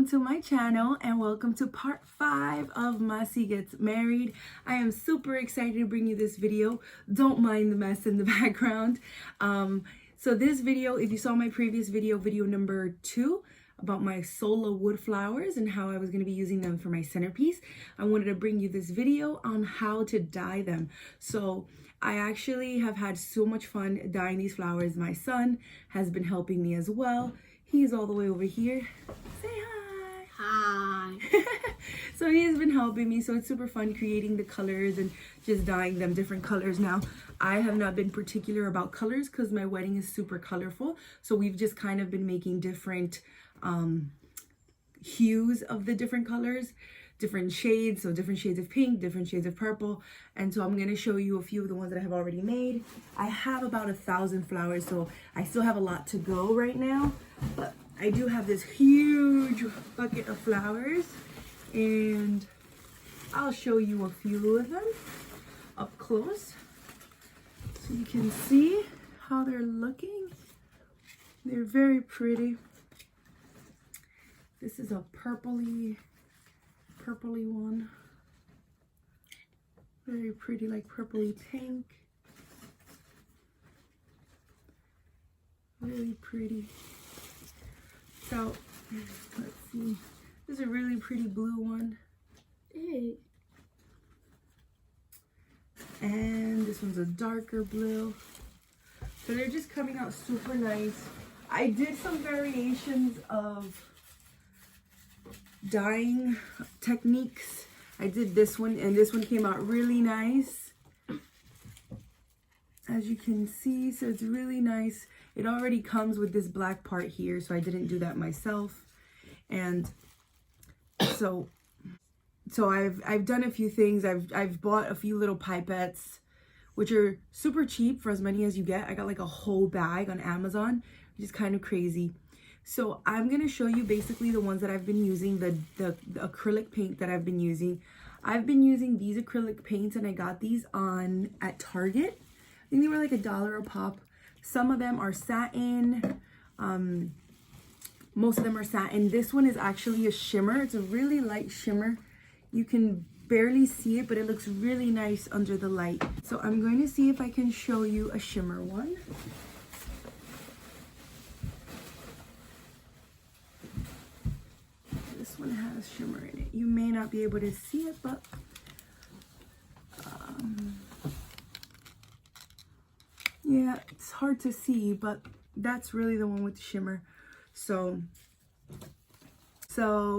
welcome to my channel and welcome to part 5 of Maci Gets Married. I am super excited to bring you this video. Don't mind the mess in the background. So this video, if you saw my previous video, video number 2, about my Sola wood flowers and how I was going to be using them for my centerpiece, I wanted to bring you this video on how to dye them. So I actually have had so much fun dyeing these flowers. My son has been helping me as well. He's all the way over here. Say hi. Hi. So he's been helping me. So it's super fun creating the colors and just dyeing them different colors. Now, I have not been particular about colors because my wedding is super colorful. So we've just kind of been making different hues of the different colors, different shades. So different shades of pink, different shades of purple. And so I'm going to show you a few of the ones that I have already made. I have about 1,000 flowers, so I still have a lot to go right now. But I do have this huge bucket of flowers, and I'll show you a few of them up close so you can see how they're looking. They're very pretty. This is a purpley one. Very pretty, like purpley pink. Really pretty. So, let's see. This is a really pretty blue one. Hey. And this one's a darker blue. So they're just coming out super nice. I did some variations of dyeing techniques. I did this one, and this one came out really nice, as you can see. So it's really nice. It already comes with this black part here, so I didn't do that myself. And so I've done a few things. I've bought a few little pipettes, which are super cheap for as many as you get. I got like a whole bag on Amazon, which is kind of crazy. So I'm going to show you basically the ones that I've been using, the acrylic paint that I've been using. I've been using these acrylic paints, and I got these at Target. I think they were like $1 a pop. Some of them are satin. Most of them are satin. This one is actually a shimmer. It's a really light shimmer. You can barely see it, but it looks really nice under the light. So I'm going to see if I can show you a shimmer one. This one has shimmer in it. You may not be able to see it, but yeah, it's hard to see, but that's really the one with the shimmer. So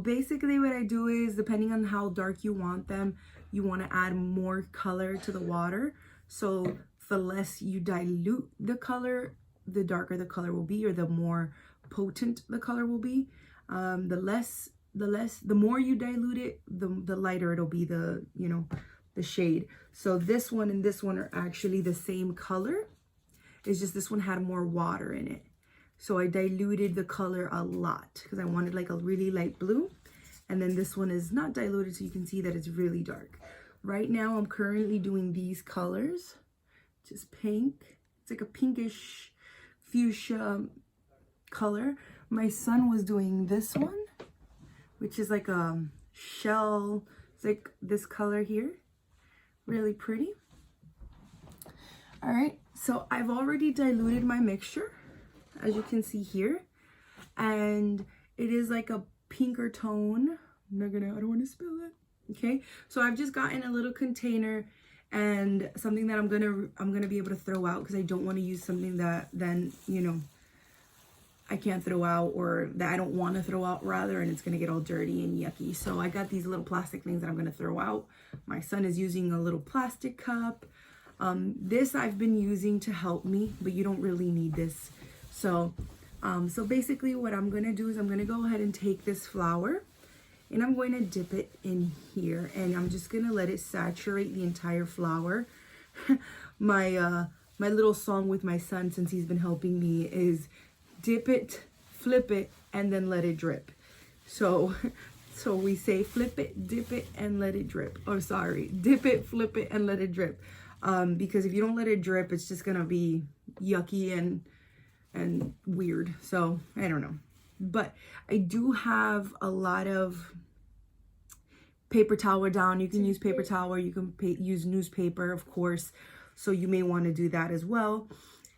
basically what I do is, depending on how dark you want them, you want to add more color to the water. So the less you dilute the color, the darker the color will be, or the more potent the color will be. The more you dilute it, the lighter it'll be, the shade. So this one and this one are actually the same color. It's just this one had more water in it. So I diluted the color a lot because I wanted like a really light blue. And then this one is not diluted, so you can see that it's really dark. Right now I'm currently doing these colors, just pink. It's like a pinkish fuchsia color. My son was doing this one, which is like a shell. It's like this color here. Really pretty. All right, so I've already diluted my mixture, as you can see here, and it is like a pinker tone. I don't want to spill it. Okay, so I've just gotten a little container and something that I'm gonna be able to throw out, because I don't want to use something that then I can't throw out, or that I don't want to throw out rather, and it's gonna get all dirty and yucky. So I got these little plastic things that I'm gonna throw out. My son is using a little plastic cup. This I've been using to help me, but you don't really need this. So basically what I'm gonna do is I'm gonna go ahead and take this flower, and I'm going to dip it in here, and I'm just gonna let it saturate the entire flower. My little song with my son, since he's been helping me, is dip it, flip it, and then let it drip. So we say flip it, dip it, and let it drip. Oh, sorry, dip it, flip it, and let it drip. Because if you don't let it drip, it's just gonna be yucky and weird. So I don't know. But I do have a lot of paper towel down. You can use paper towel, or you can use newspaper, of course. So you may want to do that as well.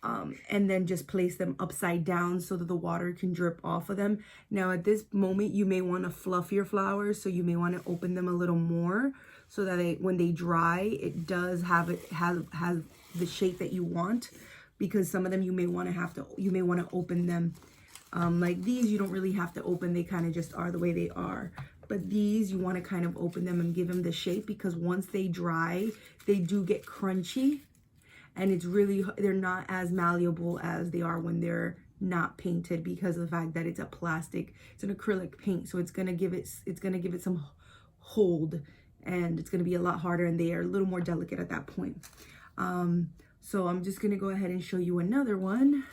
And then just place them upside down so that the water can drip off of them. Now at this moment, you may want to fluff your flowers, so you may want to open them a little more so that when they dry, it does have the shape that you want. Because some of them you may want to open them. Like these, you don't really have to open, they kind of just are the way they are. But these, you want to kind of open them and give them the shape, because once they dry, they do get crunchy. And they're not as malleable as they are when they're not painted, because of the fact that it's an acrylic paint. So it's gonna give it some hold, and it's gonna be a lot harder, and they are a little more delicate at that point. So I'm just gonna go ahead and show you another one,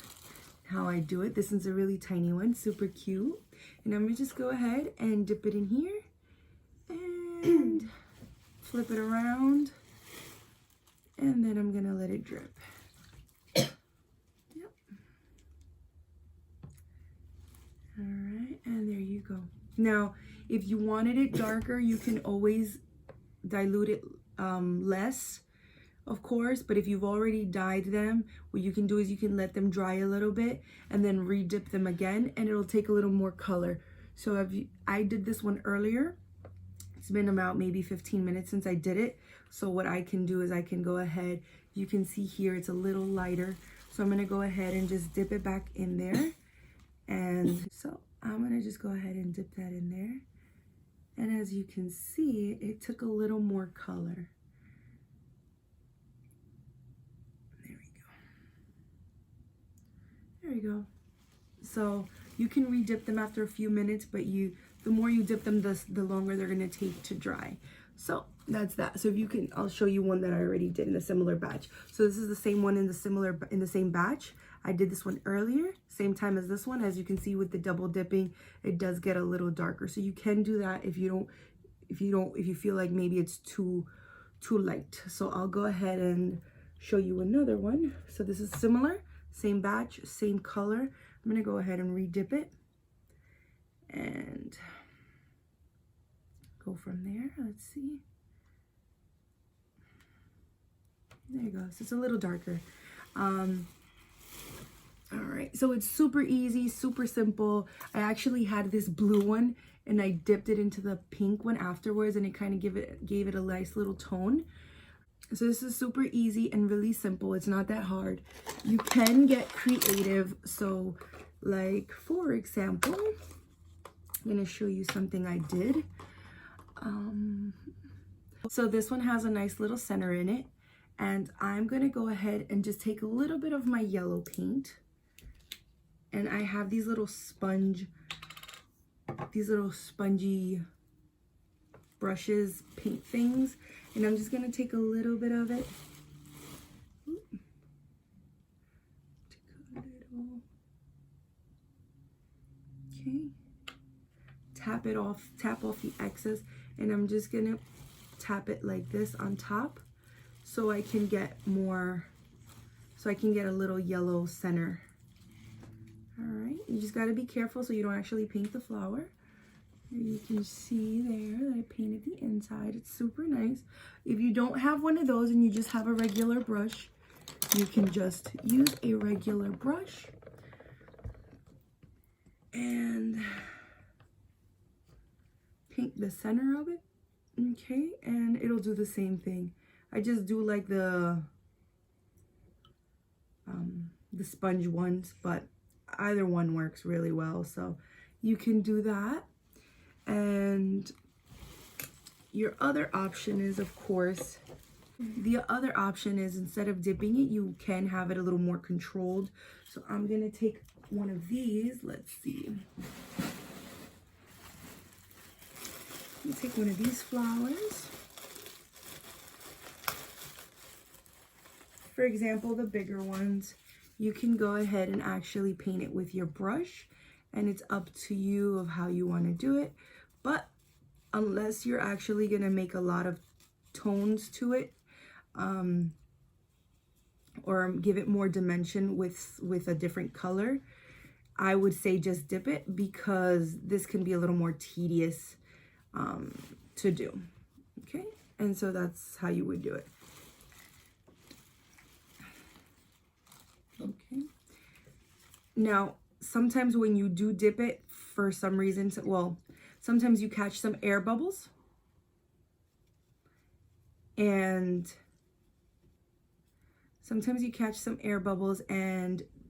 how I do it. This one's a really tiny one, super cute. And I'm gonna just go ahead and dip it in here and flip it around. And then I'm gonna let it drip. Yep. All right, and there you go. Now, if you wanted it darker, you can always dilute it less, of course. But if you've already dyed them, what you can do is you can let them dry a little bit and then re-dip them again, and it'll take a little more color. So I did this one earlier. It's been about maybe 15 minutes since I did it. So what I can do is I can go ahead, you can see here it's a little lighter. So I'm gonna go ahead and just dip it back in there. And so I'm gonna just go ahead and dip that in there. And as you can see, it took a little more color. There we go. There you go. So you can re-dip them after a few minutes, but the more you dip them, the longer they're gonna take to dry. So that's that. So if you can, I'll show you one that I already did in a similar batch. So this is the same one in the same batch. I did this one earlier, same time as this one. As you can see with the double dipping, it does get a little darker. So you can do that if you feel like maybe it's too light. So I'll go ahead and show you another one. So this is similar, same batch, same color. I'm gonna go ahead and re-dip it and go from there. Let's see. There you go. So it's a little darker. All right. So it's super easy, super simple. I actually had this blue one and I dipped it into the pink one afterwards, and it kind of gave it a nice little tone. So this is super easy and really simple. It's not that hard. You can get creative. So like, for example, I'm going to show you something I did. So this one has a nice little center in it, and I'm going to go ahead and just take a little bit of my yellow paint, and I have these little spongy brushes, paint things, and I'm just going to take a little bit of it. Okay. Tap off the excess, and I'm just going to tap it like this on top so I can get a little yellow center. All right, you just got to be careful so you don't actually paint the flower. You can see there that I painted the inside. It's super nice. If you don't have one of those and you just have a regular brush, you can just use a regular brush and paint the center of it. Okay, and it'll do the same thing. I just do like the sponge ones, but either one works really well. So you can do that. And your other option is, of course, instead of dipping it, you can have it a little more controlled. So I'm gonna take one of these. Let's see. Take one of these flowers. For example, the bigger ones, you can go ahead and actually paint it with your brush, and it's up to you of how you want to do it. But unless you're actually going to make a lot of tones to it, or give it more dimension with a different color, I would say just dip it, because this can be a little more tedious to do. Okay, and so that's how you would do it. Okay, now sometimes when you do dip it, for some reason, well, sometimes you catch some air bubbles, and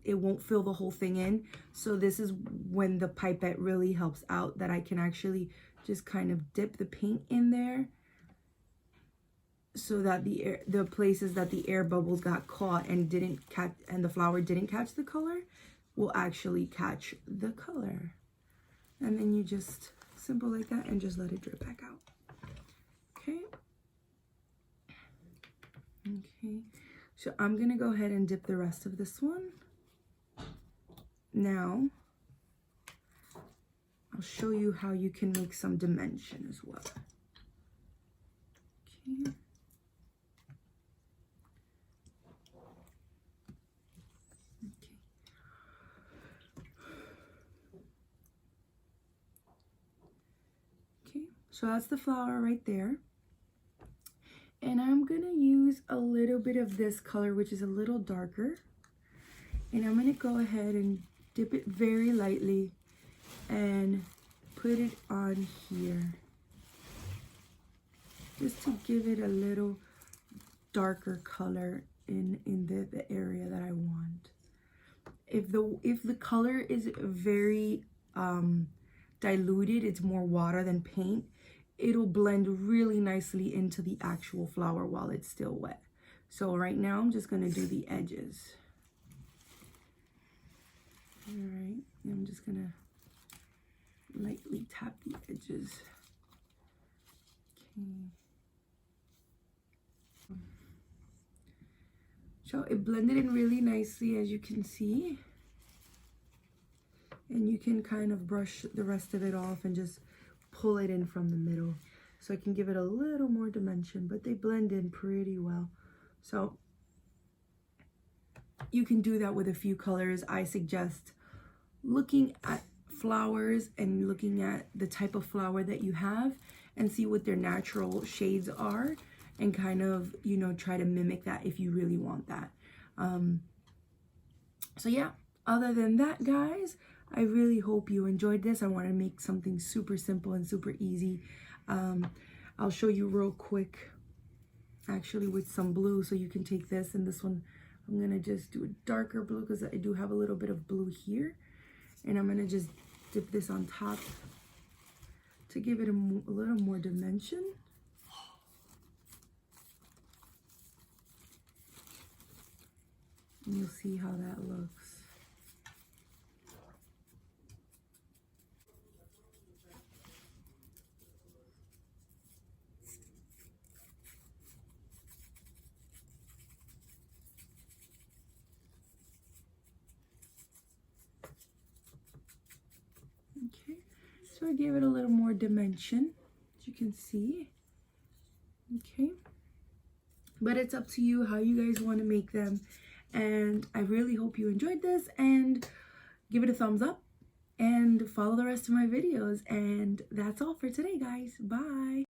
it won't fill the whole thing in. So this is when the pipette really helps out, that I can actually just kind of dip the paint in there, so that the places that the air bubbles got caught and didn't catch, and the flower didn't catch the color, will actually catch the color. And then you just, simple like that, and just let it drip back out. Okay. Okay, so I'm gonna go ahead and dip the rest of this one. Now, I'll show you how you can make some dimension as well. Okay. Okay, so that's the flower right there. And I'm gonna use a little bit of this color, which is a little darker. And I'm gonna go ahead and dip it very lightly and put it on here, just to give it a little darker color in the area that I want. If the color is very diluted, it's more water than paint, it'll blend really nicely into the actual flower while it's still wet. So right now I'm just gonna do the edges. All right, I'm just gonna lightly tap the edges. Okay. So it blended in really nicely, as you can see. And you can kind of brush the rest of it off and just pull it in from the middle, so I can give it a little more dimension, but they blend in pretty well. So you can do that with a few colors. I suggest looking at flowers and looking at the type of flower that you have and see what their natural shades are, and kind of, you know, try to mimic that if you really want that. So yeah, other than that, guys, I really hope you enjoyed this. I want to make something super simple and super easy. I'll show you real quick, actually, with some blue. So you can take this, and this one, I'm going to just do a darker blue because I do have a little bit of blue here. And I'm going to just dip this on top to give it a little more dimension. And you'll see how that looks. Okay, so I gave it a little more dimension, as you can see. Okay, but it's up to you how you guys want to make them. And I really hope you enjoyed this, and give it a thumbs up and follow the rest of my videos. And that's all for today, guys. Bye.